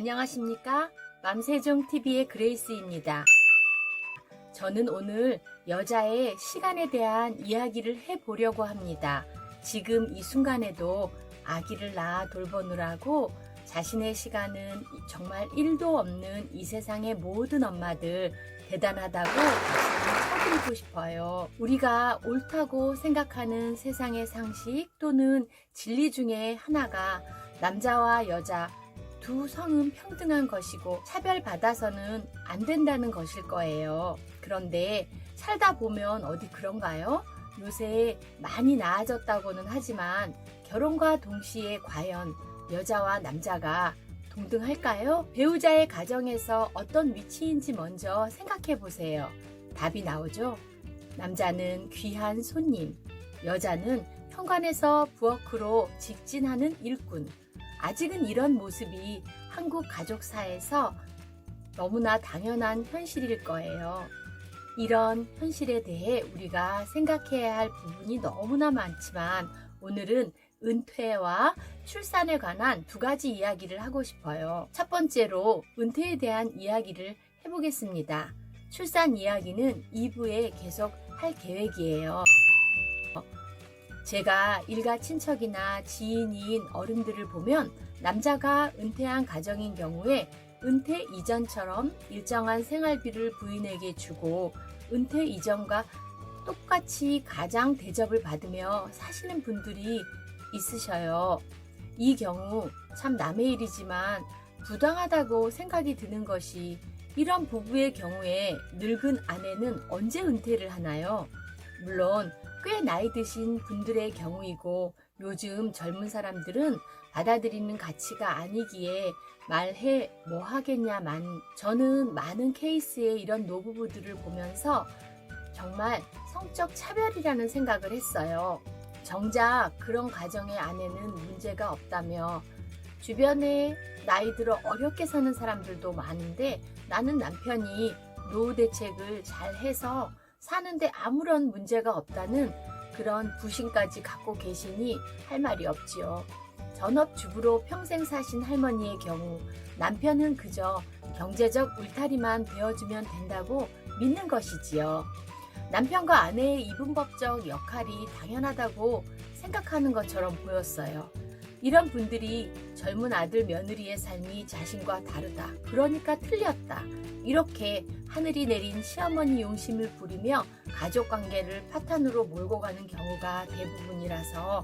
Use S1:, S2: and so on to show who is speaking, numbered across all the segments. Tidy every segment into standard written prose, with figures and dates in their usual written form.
S1: 안녕하십니까? 맘세종TV의 그레이스입니다. 저는 오늘 여자의 시간에 대한 이야기를 해보려고 합니다. 지금 이 순간에도 아기를 낳아 돌보느라고 자신의 시간은 정말 1도 없는 이 세상의 모든 엄마들 대단하다고 쳐드리고 싶어요. 우리가 옳다고 생각하는 세상의 상식 또는 진리 중에 하나가 남자와 여자 두 성은 평등한 것이고 차별받아서는 안 된다는 것일 거예요. 그런데 살다 보면 어디 그런가요? 요새 많이 나아졌다고는 하지만 결혼과 동시에 과연 여자와 남자가 동등할까요? 배우자의 가정에서 어떤 위치인지 먼저 생각해 보세요. 답이 나오죠? 남자는 귀한 손님, 여자는 현관에서 부엌으로 직진하는 일꾼. 아직은 이런 모습이 한국 가족사에서 너무나 당연한 현실일 거예요. 이런 현실에 대해 우리가 생각해야 할 부분이 너무나 많지만 오늘은 은퇴와 출산에 관한 두 가지 이야기를 하고 싶어요. 첫 번째로 은퇴에 대한 이야기를 해보겠습니다. 출산 이야기는 2부에 계속 할 계획이에요. 제가 일가 친척이나 지인인 어른들을 보면 남자가 은퇴한 가정인 경우에 은퇴 이전처럼 일정한 생활비를 부인에게 주고 은퇴 이전과 똑같이 가장 대접을 받으며 사시는 분들이 있으셔요. 이 경우 참 남의 일이지만 부당하다고 생각이 드는 것이 이런 부부의 경우에 늙은 아내는 언제 은퇴를 하나요? 물론 꽤 나이 드신 분들의 경우이고 요즘 젊은 사람들은 받아들이는 가치가 아니기에 말해 뭐 하겠냐만 저는 많은 케이스의 이런 노부부들을 보면서 정말 성적 차별이라는 생각을 했어요. 정작 그런 가정의 아내는 문제가 없다며 주변에 나이 들어 어렵게 사는 사람들도 많은데 나는 남편이 노후 대책을 잘 해서 사는데 아무런 문제가 없다는 그런 부심까지 갖고 계시니 할 말이 없지요. 전업주부로 평생 사신 할머니의 경우 남편은 그저 경제적 울타리만 되어주면 된다고 믿는 것이지요. 남편과 아내의 이분법적 역할이 당연하다고 생각하는 것처럼 보였어요. 이런 분들이 젊은 아들 며느리의 삶이 자신과 다르다. 그러니까 틀렸다. 이렇게 하늘이 내린 시어머니 용심을 부리며 가족관계를 파탄으로 몰고 가는 경우가 대부분이라서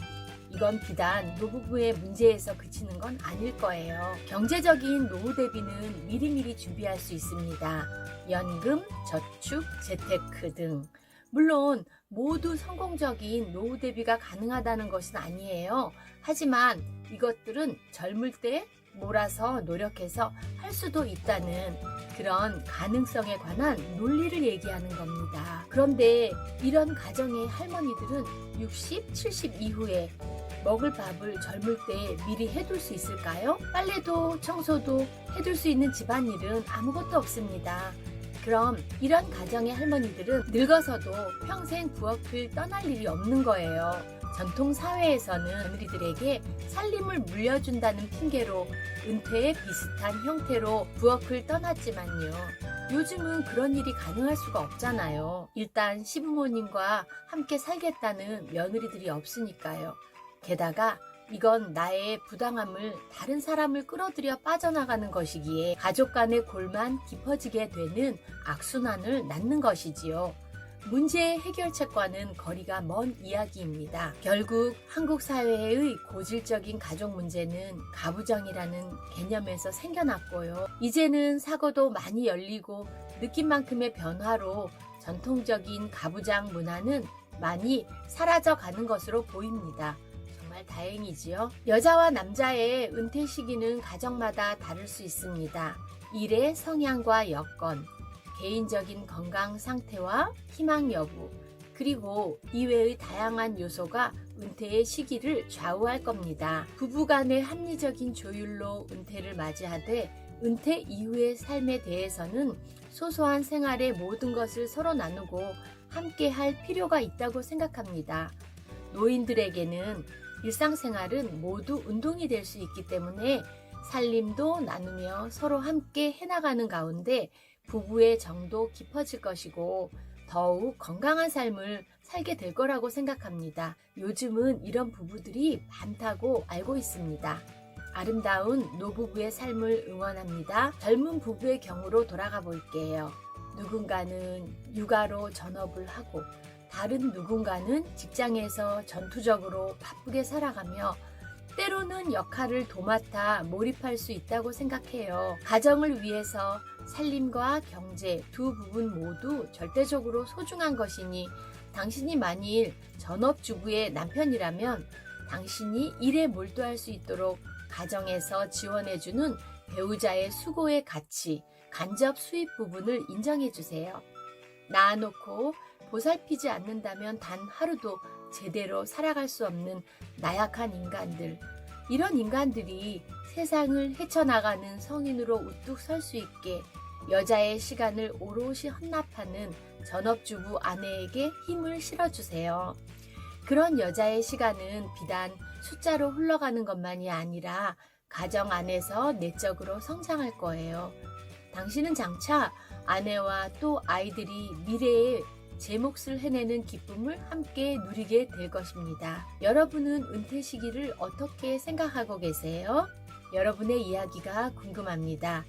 S1: 이건 비단 노부부의 문제에서 그치는 건 아닐 거예요. 경제적인 노후 대비는 미리미리 준비할 수 있습니다. 연금, 저축, 재테크 등. 물론 모두 성공적인 노후 대비가 가능하다는 것은 아니에요. 하지만 이것들은 젊을 때 몰아서 노력해서 할 수도 있다는 그런 가능성에 관한 논리를 얘기하는 겁니다. 그런데 이런 가정의 할머니들은 60, 70 이후에 먹을 밥을 젊을 때 미리 해둘 수 있을까요? 빨래도 청소도 해둘 수 있는 집안일은 아무것도 없습니다. 그럼 이런 가정의 할머니들은 늙어서도 평생 부엌을 떠날 일이 없는 거예요. 전통 사회에서는 며느리들에게 살림을 물려준다는 핑계로 은퇴에 비슷한 형태로 부엌을 떠났지만요. 요즘은 그런 일이 가능할 수가 없잖아요. 일단 시부모님과 함께 살겠다는 며느리들이 없으니까요. 게다가 이건 나의 부당함을 다른 사람을 끌어들여 빠져나가는 것이기에 가족 간의 골만 깊어지게 되는 악순환을 낳는 것이지요. 문제의 해결책과는 거리가 먼 이야기입니다. 결국 한국 사회의 고질적인 가족 문제는 가부장이라는 개념에서 생겨났고요. 이제는 사고도 많이 열리고 느낀 만큼의 변화로 전통적인 가부장 문화는 많이 사라져가는 것으로 보입니다. 정말 다행이지요. 여자와 남자의 은퇴 시기는 가정마다 다를 수 있습니다. 일의 성향과 여건, 개인적인 건강 상태와 희망 여부, 그리고 이외의 다양한 요소가 은퇴의 시기를 좌우할 겁니다. 부부간의 합리적인 조율로 은퇴를 맞이하되 은퇴 이후의 삶에 대해서는 소소한 생활의 모든 것을 서로 나누고 함께 할 필요가 있다고 생각합니다. 노인들에게는 일상생활은 모두 운동이 될 수 있기 때문에 살림도 나누며 서로 함께 해나가는 가운데 부부의 정도 깊어질 것이고 더욱 건강한 삶을 살게 될 거라고 생각합니다. 요즘은 이런 부부들이 많다고 알고 있습니다. 아름다운 노부부의 삶을 응원합니다. 젊은 부부의 경우로 돌아가 볼게요. 누군가는 육아로 전업을 하고 다른 누군가는 직장에서 전투적으로 바쁘게 살아가며 때로는 역할을 도맡아 몰입할 수 있다고 생각해요. 가정을 위해서 살림과 경제 두 부분 모두 절대적으로 소중한 것이니 당신이 만일 전업주부의 남편이라면 당신이 일에 몰두할 수 있도록 가정에서 지원해주는 배우자의 수고의 가치, 간접 수입 부분을 인정해주세요. 낳아놓고 보살피지 않는다면 단 하루도 제대로 살아갈 수 없는 나약한 인간들, 이런 인간들이 세상을 헤쳐나가는 성인으로 우뚝 설 수 있게 여자의 시간을 오롯이 헌납하는 전업주부 아내에게 힘을 실어주세요. 그런 여자의 시간은 비단 숫자로 흘러가는 것만이 아니라 가정 안에서 내적으로 성장할 거예요. 당신은 장차 아내와 또 아이들이 미래에 제 몫을 해내는 기쁨을 함께 누리게 될 것입니다. 여러분은 은퇴 시기를 어떻게 생각하고 계세요? 여러분의 이야기가 궁금합니다.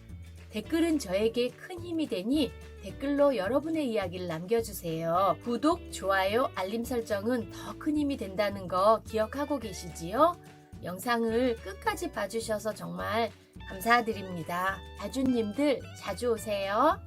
S1: 댓글은 저에게 큰 힘이 되니 댓글로 여러분의 이야기를 남겨주세요. 구독, 좋아요, 알림 설정은 더 큰 힘이 된다는 거 기억하고 계시지요? 영상을 끝까지 봐주셔서 정말 감사드립니다. 다주님들 자주 오세요.